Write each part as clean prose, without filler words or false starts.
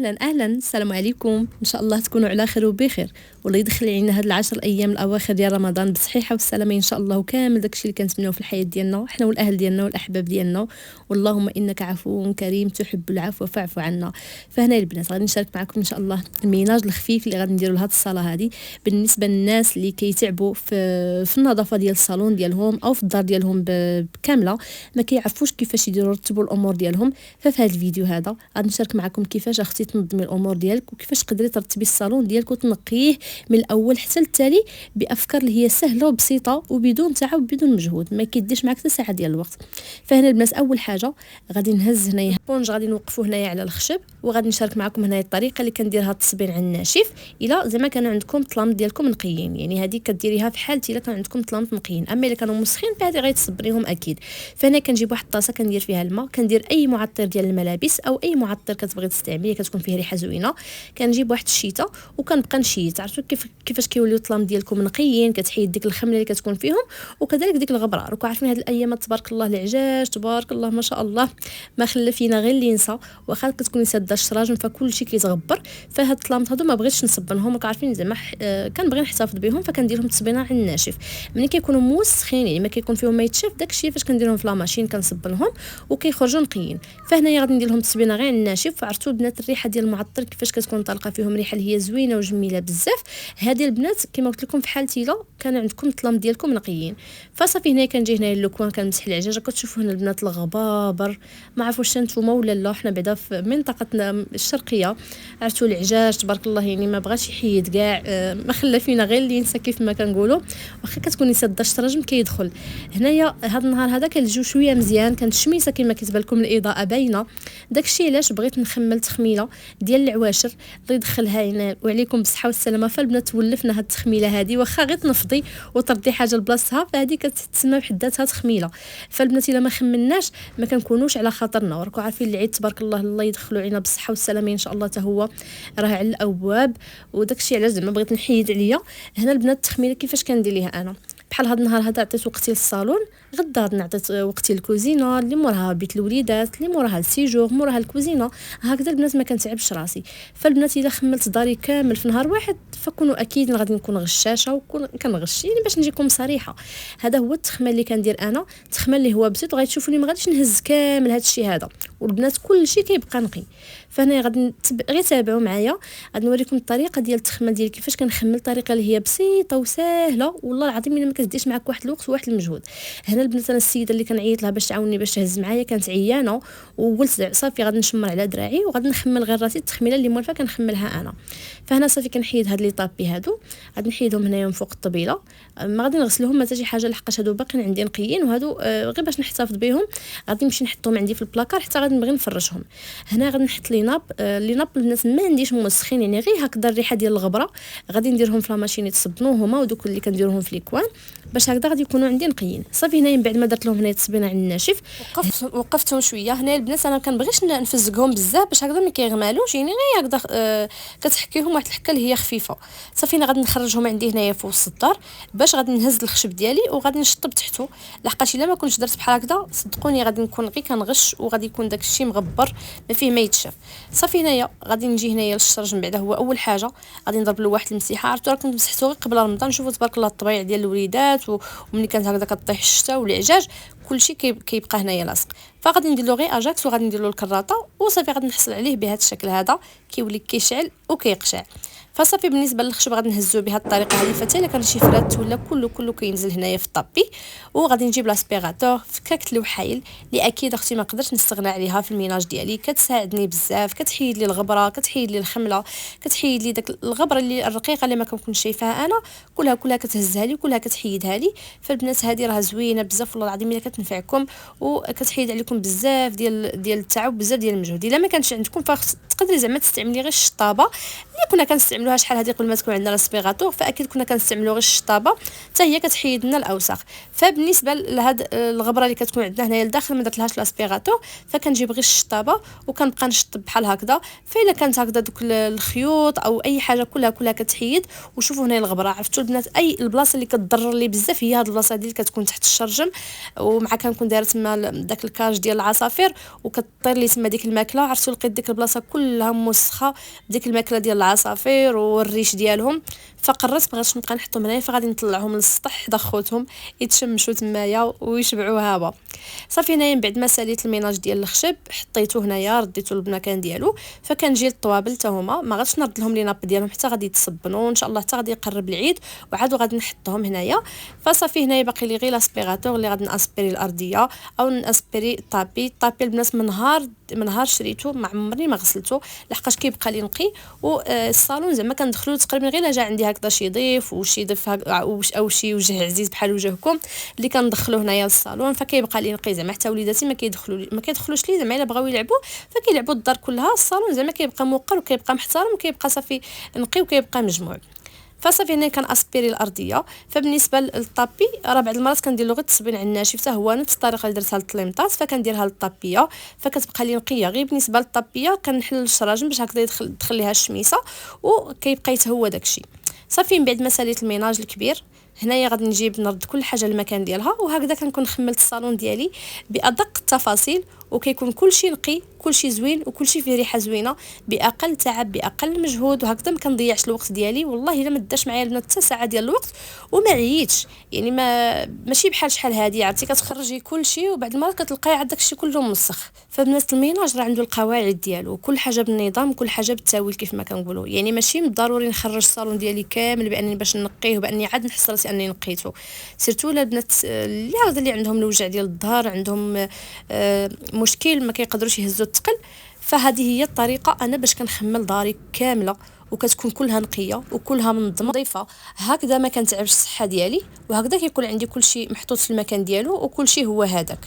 اهلا السلام عليكم، ان شاء الله تكونوا على خير وبخير، والله يدخل علينا هاد العشر الايام الاواخر ديال رمضان بالصحيحه والسلامه ان شاء الله، وكامل داكشي اللي كنتمناو في الحياه ديالنا حنا والاهل ديالنا والاحباب ديالنا. واللهم انك عفو كريم تحب العفو فاعف عنا. فهنا البنات غادي نشارك معكم ان شاء الله الميناج الخفيف اللي غادي نديرو لهاد الصلاه هادي بالنسبه للناس اللي كيتعبوا في النظافه ديال الصالون ديالهم او في الدار ديالهم كامله، ما كيعرفوش كيفاش يرتبوا الامور ديالهم. ففي هذا الفيديو هذا غادي نشارك معكم كيفاش اختي تنظمي الامور ديالك، وكيفاش تقدري ترتبي الصالون ديالك وتنقيه من الاول حتى للتالي بافكار اللي هي سهله وبسيطه وبدون تعب وبدون مجهود، ما كيديش معك حتى ساعه ديال الوقت. فهنا البنات اول حاجه غادي نهز هنايا سبونج، غادي نوقفوه هنايا على الخشب، وغادي نشارك معكم هنايا الطريقه اللي كنديرها التصبين على الناشف. الا زعما كانوا عندكم طلامط ديالكم نقيين، يعني هذه كديريها في حالتي الا كان عندكم طلامط نقيين، اما الا كانوا مسخين فهذه غيتصبريهم اكيد. فانا كنجيب واحد الطاسه كندير فيها الماء، كندير اي معطر ديال الملابس او اي معطر كتبغي تستعمليه كتكون فيه ريحه زوينه. كنجيب واحد الشيته وكنبقى نشيت، عرفتوا كيفاش كيوليو الطلام ديالكم نقيين، كتحيد ديك الخمله اللي كتكون فيهم وكذلك ديك الغبره. راكم عارفين هاد الايامات تبارك الله العجاج تبارك الله ما شاء الله ما خلى فينا غير اللي ينسى، واخا كتكوني ساده الشراجم فكل شيء كيتغبر. فهاد الطلامط هادو ما بغيتش نصبنهم، راكم عارفين زعما كنبغي نحتفظ بهم فكنديرهم تصبينه على الناشف. ملي كيكونوا موسخين يعني ما كيكون فيهم ما يتشاف داكشي فاش كنديرهم في لاماشين كنصبنهم وكيخرجوا نقيين. فهنايا غادي ندير لهم تصبينه غير على الناشف. عرفتوا البنات الريحه ديال المعطر كيفاش كتكون طالقه فيهم، ريحه اللي هي زوينه وجميله بزاف. هذه البنات كما قلت لكم في حالتي لا كان عندكم الطلام ديالكم نقيين. فصافي هنايا كنجي هنايا اللوكوان كنمسح العجاجه. كتشوفوا هنا البنات الغبابر، ما عرفوش نتوما ولا لا، حنا بعدا في منطقتنا الشرقيه عرفتوا العجاج تبارك الله يعني ما بغاش يحيد كاع، ما خلى فينا غير اللي ينسى كيف ما كنقولوا، واخا كتكوني ساده الشرجم كيدخل. هنايا هذا النهار هذا كنلجو شويه مزيان، كانت الشميسه كما كتبان لكم الاضاءه باينه. داكشي علاش بغيت نخمل تخميله ديال العواشر اللي يدخلها هنا وعليكم بالصحه والسلامه. فالبنات ولفنا هاد التخميله هذه، واخا غير تنفضي وتردي حاجه لبلاصتها فهذه كتسمى بحد ذاتها تخميله. فالبنات الا ما خملناش ما كنكونوش على خطرنا، وراكم عارفين العيد تبارك الله يدخلوا علينا بالصحه والسلامه ان شاء الله حتى هو راه على الابواب. وداكشي علاش زعما بغيت نحيد عليا هنا البنات التخميله كيفاش كندير ليها انا. بحال هذا النهار هذا عطيت وقتي للصالون، غدا نعطيت وقتي للكوزينه، اللي موراها بيت الوليدات، اللي موراها السيجور، موراها الكوزينه. هكذا البنات ما كنتعبش راسي. فالبنات الا خملت داري كامل في نهار واحد فكونوا اكيد غادي نكون غشاشه وكون كنغش، يعني باش نجيكم صريحه. هذا هو التخمال اللي كندير انا، التخمال اللي هو بسيط وغتشوفوني ما غاديش نهز كامل هذا الشيء هذا، والبنات كل شيء كيبقى نقي. فانا غادي غير تابعوا معايا، غادي نوريكم الطريقه ديال التخمال ديال كيفاش كنخمل، الطريقه اللي هي بسيطه وسهله والله العظيم الا ما كتديش معك واحد الوقت وواحد المجهود. هنا البنات انا السيده اللي كنعيط لها باش تعاوني باش تهز معايا كانت عيانه، وقلت صافي غادي نشمر على دراعي وغادي نخمل غير راسي التخميله اللي موالفه كنخملها انا. فهنا صافي كنحيد هاد لي طابي هادو، غادي نحيدهم هنايا من فوق الطبيله، ما غادي نغسلهم ما حتى شي حاجه لحقاش هادو باقيين عندي نقيين، وهادو غير باش نحتفظ بهم غادي نمشي نحطهم عندي في البلاكار حتى غادي نبغي نفرشهم. هنا غادي نحط لي ناب البنات ما عنديش مسخين، يعني غير هكذا الريحه ديال الغبره غادي نديرهم في لاماشين يتصبنوا هما، ودوك اللي كنديرهم في ليكوان باش هكذا غادي يكونوا عندي نقيين. صافي هنايا من بعد ما درت لهم هنايا التصبينه على الناشف وقفتهم شويه. هنايا البنات انا كنبغيش نفزقهم بزاف باش هكذا ما كيغمالوش، يعني غير هكذا كتحكيهم واحد الحكه اللي هي خفيفه. صافي انا غادي نخرجهم عندي هنايا في وسط الدار باش غادي نهز الخشب ديالي وغادي نشطب تحته، لحقاش الا ما كنتش درت بحال هكذا صدقوني غادي نكون غير كنغش وغادي يكون داك الشيء مغبر ما فيه ما يتشاف. صافي هنايا غادي نجي هنايا للشرج من بعد. هو اول حاجه غادي نضرب له واحد المسيحه، عرفتوا راه كنت مسحته غير قبل رمضان. شوفوا تبارك الله الطبيعه ديال الوليدات وملي كانت هكذا كطيح الشتاء والعجاج كلشي كيبقى هنايا لاصق. فغادي ندير له غير اجاكس وغادي ندير له الكراطه وصافي غادي نحصل عليه بهذا الشكل هذا كيولي كيشعل وكيقشع. فصافي بالنسبه للخشب غادي نهزو بهذه الطريقه هذه، حتى الا كان شي فرات ولا كله كينزل هنايا في الطابي. وغادي نجيب لاسبيغاتور فكاكه الوحايل اللي اكيد اختي ما قدرتش نستغنى عليها في الميناج ديالي، كتساعدني بزاف، كتحيد لي الغبره، كتحيد لي الخمله، كتحيد لي داك الغبره اللي الرقيقه اللي ما كنكونش شايفاها انا، كلها كتهزها لي كلها كتحيدها لي. فالبنات هذه راه زوينه بزاف والله العظيم الا كتنفعكم وكتحيد عليكم بزاف ديال التعب بزاف ديال المجهود. الا ما كانش عندكم فتقدري زعما تستعملي غير الشطابه اللي كنا كنستعملوها كنستعملوها شحال هذه قبل ما تكون عندنا لاسبيغاتور، فاكيد كنا كنستعملوا غير الشطابه حتى هي كتحيد لنا الاوساخ. فبالنسبه لهاد الغبره اللي كتكون عندنا هنايا لداخل ما درتلهاش لاسبيغاتور، فكنجيب غير الشطابه وكنبقى نشطب بحال هكذا. فاذا كانت هكذا دوك الخيوط او اي حاجه كلها كتحيد. وشوفوا هنا الغبره، عرفتوا البنات اي البلاصه اللي كتضرر لي بزاف هي هاد البلاصه هذه اللي كتكون تحت الشرجم، ومع كنكون دايره تما داك الكاج ديال العصافير وكطير لي تما ديك الماكله. عرفتوا لقيت ديك البلاصه كلها موسخه بديك الماكله ديال العصافير والريش ديالهم، فقررت بغيتش نبقى نحطهم هنايا، فغادي نطلعهم للسطح حدا خوتهم يتشمشوا تمايا ويشبعوا هابه. صافي هنايا من بعد ما ساليت الميناج ديال الخشب حطيته هنايا رديته للمكان ديالو. فكنجي للطوابل حتى هما ما غاديش نرد لهم لي ناب ديالهم حتى غادي يتصبنوا ان شاء الله حتى غادي يقرب العيد، وعاد غادي نحطهم هنايا. فصافي هنايا باقي لي غير لاسبيغاتور اللي غادي ناسبيري الارضيه او ناسبيري الطابي البنات من نهار شريته ما عمرني ما غسلته لحقاش كيبقى لي نقي. والصالون زعما كندخلو تقريبا غير جا عندي هكذا شي ضيف وشي ضيف او شي وجه عزيز بحال وجهكم اللي كندخلو هنايا للصالون، فكيبقى لي نقي زعما حتى وليداتي ما كيدخلوش لي زعما الا بغاو يلعبوا فكيلعبوا الدار كلها. الصالون زعما كيبقى موقر وكيبقى محترم وكيبقى صافي نقي وكيبقى مجموع. فصافي هنا كناسبيري الارضيه. فبالنسبه للطابي راه بعض المرات كندير له غير التصبين على الناشف حتى هو نفس الطريقه اللي درتها للطليمطات، فكنديرها للطابيه فكتبقى لي نقيه. غير بالنسبه للطابيه كنحل الشراجم باش هكذا يدخل ليها الشميسه وكيبقى يتهوى داكشي. صافي من بعد ما ساليت الميناج الكبير هنايا غادي نجيب نرد كل حاجه للمكان ديالها، وهكذا كنكون خملت الصالون ديالي بادق التفاصيل وكيكون كلشي نقي كلشي زوين وكلشي فيه ريحه زوينه باقل تعب باقل مجهود، وهكذا ما كنضيعش الوقت ديالي. والله الا ما داش معايا البنات حتى ساعه ديال الوقت وما عييتش، يعني ماشي بحال شحال هادي عرفتي كتخرجي كلشي وبعد المرات كتلقاي عاد داكشي كله مسخ. فبنات الميناج راه عنده القواعد ديالو، كل حاجه بالنظام كل حاجه بالتاويل كيف ما كنقولوا. يعني ماشي بالضروري نخرج الصالون ديالي كامل بانني باش نقيه وباني عاد نحس راسي اني نقيته. سيرتو البنات اللي عندهم الوجع ديال الظهر عندهم مشكل ما كيقدروش يهزوا الثقل، فهذه هي الطريقه انا باش كنخمل داري كامله وكتكون كلها نقيه وكلها منظمه نظيفه. هكذا ما كنتعبش الصحه ديالي وهكذا كيكون عندي كلشي محطوط في المكان ديالو وكلشي هو هذاك.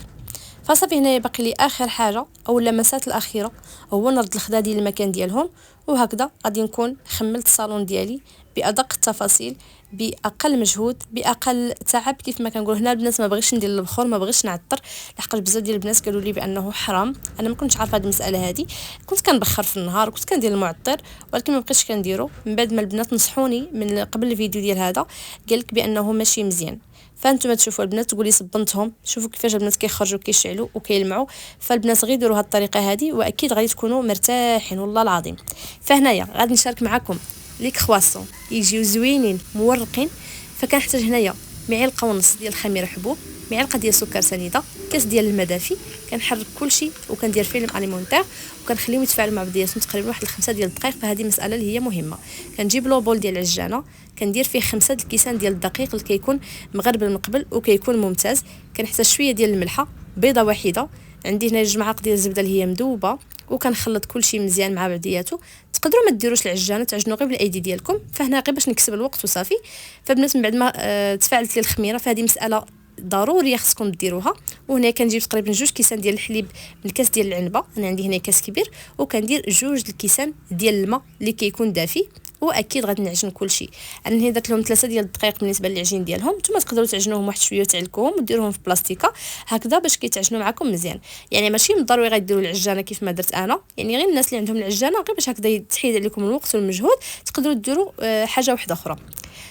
فصافي هنايا باقي لي اخر حاجه او اللمسات الاخيره هو نرد الخدا ديال المكان ديالهم، وهكذا غادي نكون خملت الصالون ديالي بادق التفاصيل باقل مجهود باقل تعب. كيف ما كنقول هنا البنات ما بغيتش ندير البخور ما بغيتش نعطر لحقاش بزاف ديال البنات قالوا لي بانه حرام. انا ما كنتش عارفه هذه المساله هذه، كنت كنبخر في النهار وكنت كندير المعطر ولكن ما بقيتش كنديرو من بعد ما البنات نصحوني من قبل الفيديو ديال هذا قال لك بانه ماشي مزيان. فانتم تشوفوا البنات تقولي صبنتهم شوفوا كيفاش البنات كيخرجوا كيشعلوا وكيلمعوا، فالبنات غير يديروا هذه الطريقه هذه واكيد غادي تكونوا مرتاحين والله العظيم. فهنايا غادي نشارك معكم لي كرواسون يجيو زوينين مورقين. فكنحتاج هنايا معلقه ونص ديال الخميره حبوب، معلقه ديال السكر سنيده، كاس ديال الماء دافي. كنحرك كلشي وكندير فيلم اليمونتير وكنخليهم يتفاعلوا مع بعضياتهم تقريبا واحد 5 ديال الدقائق. فهذه مساله اللي هي مهمه. كنجيب لوبول ديال العجانه كندير فيه 5 الكيسان ديال الدقيق اللي كيكون مغربل من قبل وكيكون ممتاز. كنحتاج شويه ديال الملحه، بيضه واحده، عندي هنا 2 معالق ديال الزبده اللي هي مذوبه، وكنخلط كلشي مزيان مع بعضياتو. تقدروا ما ديروش العجانه تعجنوا غير بالايدي ديالكم، فهنا غير باش نكسب الوقت وصافي. فبنات من بعد ما تفاعلت لي الخميره فهذه مساله ضروريه خصكم ديروها. وهنا كنجيب تقريبا 2 كيسان ديال الحليب من الكاس ديال العنبه، انا عندي هنا كاس كبير، وكندير 2 الكيسان ديال الماء اللي كيكون دافي. واكيد غادي نعجن كلشي. انا هنا درت لهم 3 ديال الدقائق بالنسبه للعجين ديالهم، نتوما تقدروا تعجنوهم واحد شويه وتعلكوهم وديروهم في بلاستيكه هكذا باش كيتعجنوا معكم مزيان. يعني ماشي بالضروري غديروا العجانه كيف ما درت انا، يعني غير الناس اللي عندهم العجانه غير باش هكذا تحيد عليكم الوقت والمجهود تقدروا ديروا حاجه واحده اخرى.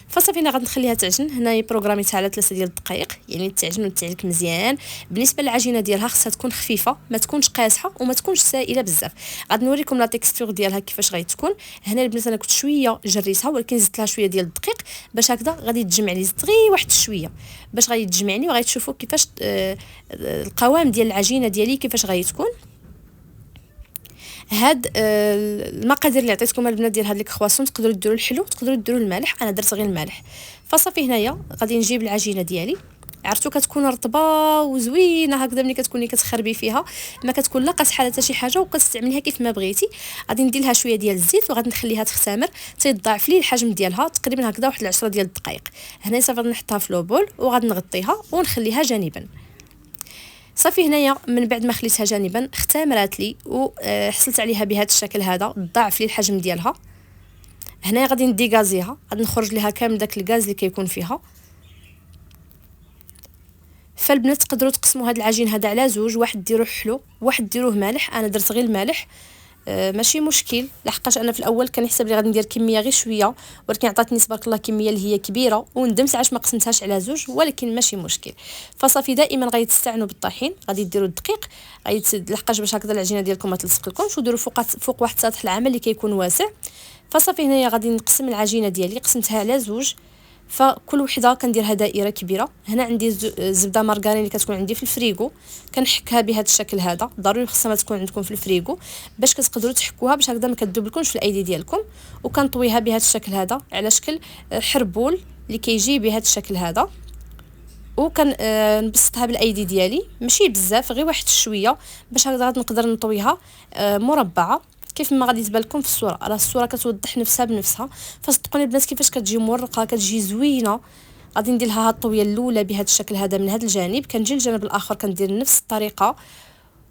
فصافي انا غنخليها تعجن. هنايا بروغراميتها على 3 ديال الدقائق يعني تعجن وتعلك مزيان. بالنسبه للعجينه ديالها خصها تكون خفيفه ما تكونش قاصحه وما تكونش سائله بزاف. غادي نوريكم لا تيكستور ديالها كيفاش غتكون. هنا البنات انا كنت شويه جريتها ولكن زدت لها شويه ديال الدقيق باش هكذا غادي تجمع لي، زدت غير واحد شويه باش غادي تجمعني وغادي تشوفوا كيفاش القوام ديال العجينه ديالي كيفاش غادي تكون. هاد المقادير اللي عطيتكم البنات ديال هاد لي كرواسون تقدروا ديروا الحلو تقدروا ديروا المالح، انا درت غير المالح. فصافي هنايا غادي نجيب العجينه ديالي، عرفتوا كتكون رطبه وزوينه هكذا ملي كتكوني كتخربي فيها ما كتكون لا قاصحه حتى شي حاجه وكتستعمليها كيف ما بغيتي. غادي ندير لها شويه ديال الزيت وغادي نخليها تختمر تيضاعف لي الحجم ديالها تقريبا هكذا واحد 10 ديال الدقائق. هنا صافي غادي نحطها في لوبول وغادي نغطيها ونخليها جانبا. صافي هنايا من بعد ما خليتها جانبا اختمرات لي وحصلت عليها بهذا الشكل هذا ضاعف لي الحجم ديالها. هنا غادي نديغازيها، غادي نخرج ليها كامل داك الغاز اللي كيكون فيها. فالبنات تقدروا تقسموا هذا العجين هذا على زوج، واحد ديروه حلو واحد ديروه مالح. انا درت غير المالح، ماشي مشكل، لحقاش انا في الاول كنحسب لي غادي ندير كميه غير شويه، ولكن عطاتني تبارك الله كميه اللي هي كبيره وندمت علاش ما قسمتهاش على زوج، ولكن ماشي مشكل. فصافي دائما غادي تستعنوا بالطحين، غادي ديروا الدقيق، لحقاش باش هكذا العجينه ديالكم ما تلصق لكمش، وديروا فوق واحد سطح العمل اللي كيكون واسع. فصافي هنايا غادي نقسم العجينه ديالي، قسمتها على زوج، فكل وحده كنديرها دائره كبيره. هنا عندي زبده مارغرين اللي كتكون عندي في الفريغو، كنحكها بهذا الشكل هذا، ضروري خصها ما تكون عندكم في الفريغو باش كتقدروا تحكوها باش هكذا ما كتذوبلكمش في الايدي ديالكم. وكنطويها بهذا الشكل هذا على شكل حربول اللي كيجي بهذا الشكل هذا، وكان نبسطها بالايدي ديالي ماشي بزاف، غير واحد شويه باش هكذا نقدر نطويها مربعه كيف ما غادي تبان لكم في الصوره. راه الصوره كتوضح نفسها بنفسها. فصدقوني البنات كيفاش كتجي مرقه، كتجي زوينه. غادي ندير لها هاد الطويه الاولى بهذا الشكل هذا من هذا الجانب، كنجي للجانب الاخر كندير نفس الطريقه.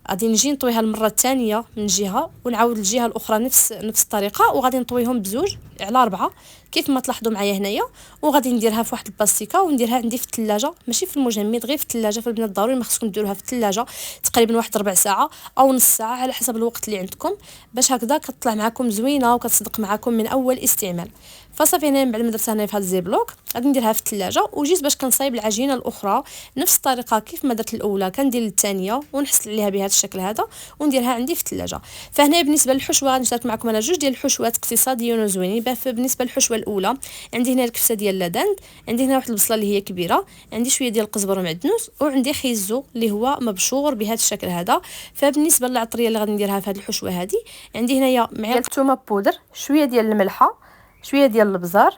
غادي نجي نطويها المره الثانيه من جهه ونعاود الجهه الاخرى نفس الطريقه، وغادي نطويهم بزوج على 4 كيف ما تلاحظوا معايا هنايا. وغادي نديرها في واحد البلاستيكه ونديرها عندي في الثلاجه، ماشي في المجمد، غير في الثلاجه. فالبنات ضروري ما خصكم ديروها في الثلاجه تقريبا واحد ربع ساعه او نص ساعه على حسب الوقت اللي عندكم، باش هكذا كتطلع معكم زوينه وكتصدق معكم من اول استعمال. فصافي هنا من بعد ما درتها هنا في هذا الزيبلوك غادي نديرها في الثلاجه. وجيت باش كنصايب العجينه الاخرى نفس الطريقه كيف ما درت الاولى، كندير الثانيه ونحصل عليها بهذا الشكل هذا ونديرها عندي في الثلاجه. فهنا بالنسبه للحشوه غادي نشارك معكم انا جوج ديال الحشوات اقتصاديين وزوينين. بالنسبه للحشوه الاولى عندي هنا الكبسه ديال لادند، عندي هنا واحد البصله اللي هي كبيره، عندي شويه ديال القزبر ومعدنوس، وعندي خيزو اللي هو مبشور بهذا الشكل هذا. فبالنسبه للعطريه اللي غادي نديرها في هذه الحشوه هذه عندي هنايا معلقه الثومه بودر، شويه ديال الملحه، شويه ديال الابزار،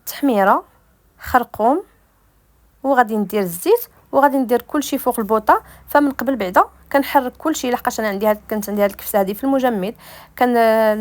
تحميره، خرقوم، وغادي ندير الزيت، وغادي ندير كلشي فوق البوطه. فمن قبل بعدا كنحرك كلشي، لحقاش انا كانت عندي هاد الكبسه هذه في المجمد،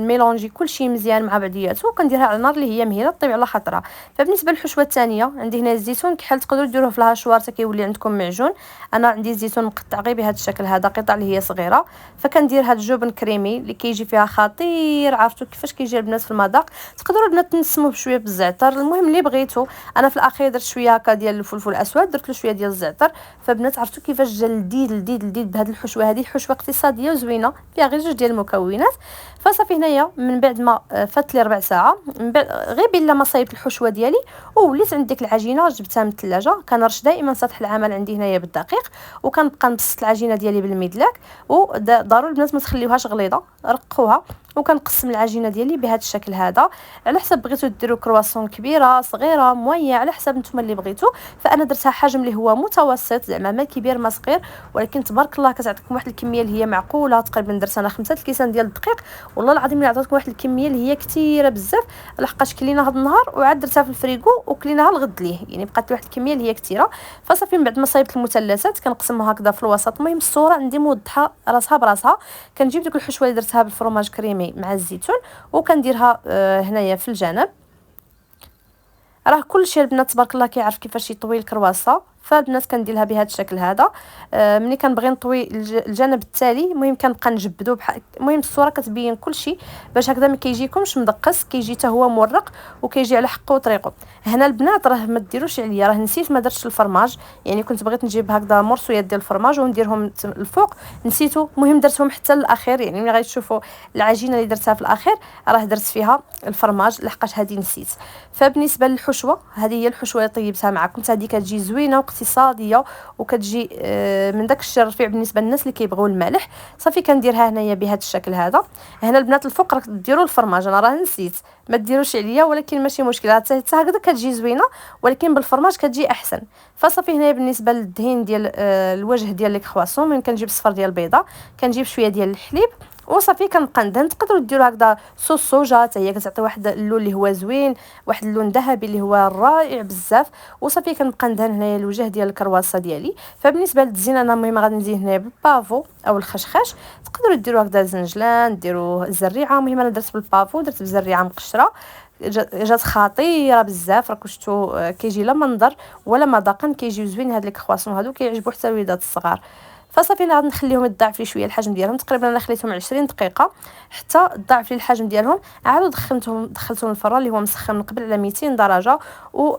ميلونجي كلشي مزيان مع بعضياته، وكنديرها على النار اللي هي مهيله طيب على خاطرها. فبالنسبه للحشوه الثانيه عندي هنا الزيتون كحل، تقدروا ديروه في الهاشوار حتى كيولي عندكم معجون. انا عندي الزيتون مقطع غير بهذا الشكل هذا، قطع اللي هي صغيره. فكندير هذا الجبن كريمي اللي كيجي فيها خطير، عرفتوا كيفاش كيجي البنات في المذاق. تقدروا البنات تنسموه بشويه بالزعتر، المهم اللي بغيتو. انا في الاخير درت شويه هكا ديال الفلفل الاسود، درت له شويه ديال الزعتر. فبنات عرفتوا كيفاش جا لذيذ لذيذ لذيذ بهذه الحشوه هذه. حشوه اقتصاديه وزوينه فيها غير جوج ديال المكونات. فصافي هنايا من بعد ما فات لي ربع ساعه من بعد غير بلا ما صايبت الحشوه ديالي ووليت عند ديك العجينه، جبتها من الثلاجه. كنرش دائما سطح العمل عندي هنايا بالدقيق، وكنبقى نبسط العجينه ديالي بالميدلاك. وضروري البنات ما تخليوهاش غليظه، رقوها. وكنقسم العجينه ديالي بهذا الشكل هذا، على حسب بغيتو ديروا كرواسون كبيره صغيره مويه، على حسب نتوما اللي بغيتو. فانا درتها حجم اللي هو متوسط، زعما ما كبير ما صغير، ولكن تبارك الله كتعطيكم واحد الكميه اللي هي معقوله. تقريبا درت انا 5 الكيسان ديال الدقيق، والله العظيم اللي عطاتكم واحد الكميه اللي هي كثيره بزاف، لحقاش كلينا هذا النهار وعاد درتها في الفريغو وكليناها الغد ليه، يعني بقات لي واحد الكميه اللي هي كثيره. فصافي من بعد ما صايبت المثلثات كنقسمها هكذا في الوسط. المهم الصوره عندي موضحه راسها براسها. كنجيب ديك الحشوه اللي درتها بالفرماج كريمي مع الزيتون وكنديرها هنايا في الجنب. راه كلشي البنات تبارك الله كيعرف كيفاش يطوي الكرواسه. فالبنات كنديرها بهذا الشكل هذا. ملي كنبغي نطوي الجانب التالي المهم كنبقى نجبدو بحال المهم الصوره كتبين كلشي باش هكذا ما كيجيكمش مدقس، كيجي حتى هو مورق وكيجي على حقه وطريقه. هنا البنات راه ما ديروش عليا، راه نسيت ما درتش الفرماج، يعني كنت بغيت نجيب هكذا مرصويات ديال الفرماج ونديرهم الفوق، نسيتو. المهم درتهم حتى الاخير، يعني ملي غادي تشوفوا العجينه اللي درتها في الاخير راه درت فيها الفرماج لحقاش هذه نسيت. فبالنسبه للحشوه هذه هي الحشوه اللي طيبتها معكم، حتى هذه كتجي زوينه اقتصاديه وكتجي من داك الشيء رفيع بالنسبه للناس اللي كيبغيو المالح. صافي كنديرها هنايا بهذا الشكل هذا. هنا البنات الفوق راك ديروا الفرماج، انا راه نسيت ما ديروش عليا، ولكن ماشي مشكل، حتى هكذا كتجي زوينه، ولكن بالفرماج كتجي احسن. فصافي هنايا بالنسبه للدهين ديال الوجه ديال لي كرواسون، من كنجيب الصفر ديال البيضه، كنجيب شويه ديال الحليب وصافي كنبقى ندهن. تقدروا ديروا هكذا صوص صوجا حتى هي كتعطي واحد اللون اللي هو زوين، واحد اللون ذهبي اللي هو رائع بزاف. وصافي كنبقى ندهن هنايا الوجه ديال الكرواسه ديالي. فبالنسبه للتزيين انا المهم غادي نزين هنايا بالبافو او الخشخاش، تقدروا ديروا هكذا زنجلان، ديروا الزريعه. المهم انا درت بالبافو، درت بزريعه مقشره، جات خطيره بزاف. راكم شفتوا كيجي لا منظر ولا مذاقا، كيجيو زوين هاد لي كرواسون هادو، كيعجبوا حتى الوليدات الصغار. فصافي انا غادي نخليهم يتضاعف لي شويه الحجم ديالهم. تقريبا انا خليتهم 20 دقيقه حتى تضاعف لي الحجم ديالهم. عاود دخلتهم الفران اللي هو مسخن من قبل على 200 درجه، و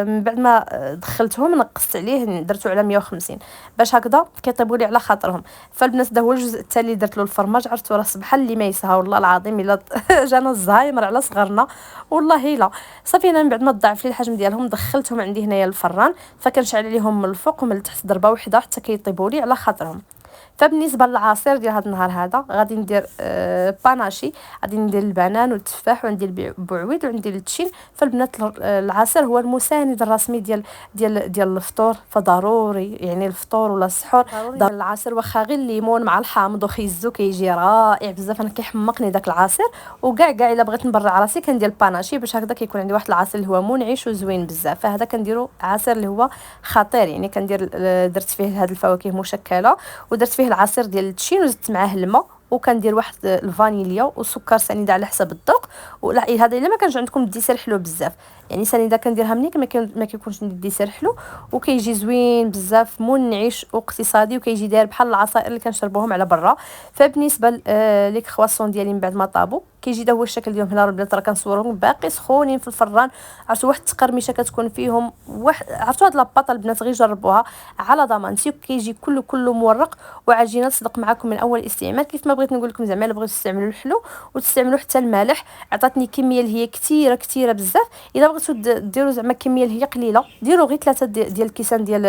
من بعد ما دخلتهم نقصت عليه درتو على 150 باش هكذا كيطيبوا لي على خاطرهم. فالبنات هذا هو الجزء الثاني اللي درت له الفرماج. عرفتوا راه سبحان اللي ما يسها والله العظيم الا جانا الزهايمر على صغرنا والله الا. صافي انا من بعد ما ضاعف لي الحجم ديالهم دخلتهم عندي هنايا الفران، فكنشعل عليهم من الفوق ومن التحت ضربه وحده حتى كيطيبوا لي على خاطرهم. فبالنسبه للعصير ديال هذا النهار هذا غادي ندير باناشي، غادي ندير البنان والتفاح وعندي البعويد وعندي التشين. فالبنات العصير هو المساند الرسمي ديال الفطور، فضروري يعني الفطور ولا السحور ضروري العصير، واخا غير الليمون مع الحامض وخيزو كيجي رائع بزاف. انا كيحمقني داك العصير، وكاع الا بغيت نبرع راسي كندير باناشي باش هكذا كيكون عندي واحد العصير اللي هو منعش وزوين بزاف. فهذا كنديرو عصير اللي هو خطير، يعني كندير درت فيه هاد الفواكه مشكله ودرت فيه العصير ديال التشين وزدت معاه الماء، وكندير واحد الفانيليا وسكر سنيده على حسب الذوق. هذا الا ما كانش عندكم الديسير حلو بزاف، يعني سنيده كنديرها ملي ما كيكونش عندي الديسير حلو، وكيجي زوين بزاف منعش واقتصادي، وكيجي داير بحال العصائر اللي كنشربوهم على برا. فبالنسبه لي كرواسون ديالي من بعد ما طابوا كيجي دا هو الشكل ديالهم. هنا البنات راه كنصورهم باقي سخونين في الفران. عرفتوا واحد التقرميشه كتكون فيهم، عرفتوا هاد لاباط البنات غير جربوها على ضمانتي، كيجي كله مورق وعجينه تصدق معكم من اول استعمال. كيف ما بغيت نقول لكم زعما الا بغيتوا تستعملوا الحلو وتستعملوا حتى المالح، عطاتني كميه اللي هي كثيره بزاف. الا بغيتوا ديروا زعما كميه اللي هي قليله ديروا غير 3 ديال الكيسان ديال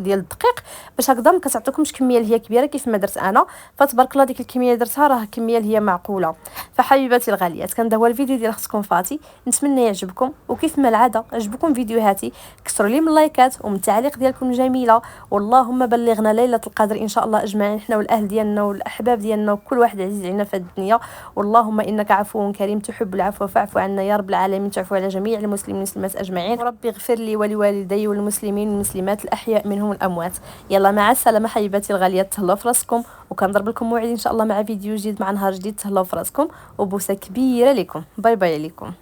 الدقيق باش هكذا ما كتعطيكمش كميه اللي هي كبيره كيف ما درت انا. فتبارك الله ديك الكميه اللي درتها راه كميه اللي هي معقوله. فحبيباتي الغاليات كان ده هو الفيديو ديال اختكم فاتي، نتمنى يعجبكم، وكيف ما العاده عجبكم فيديوهاتي كثروا لي من اللايكات ومن التعليق ديالكم الجميله. واللهم بلغنا ليله القدر ان شاء الله اجمعين، حنا والاهل ديالنا والاحباب ديالنا وكل واحد عزيز علينا في الدنيا. واللهم انك عفو كريم تحب العفو فاعف عنا يا رب العالمين. تعفو على جميع المسلمين والمسلمات اجمعين، وربي اغفر لي ولوالدي والمسلمين والمسلمات الاحياء منهم والاموات. يلا مع السلامه حبيباتي الغاليات، تهلاو في راسكم، وكنضرب لكم موعد ان شاء الله مع فيديو جديد مع نهار جديد. تهلاو في راسكم وبوسه كبيره لكم، باي باي عليكم.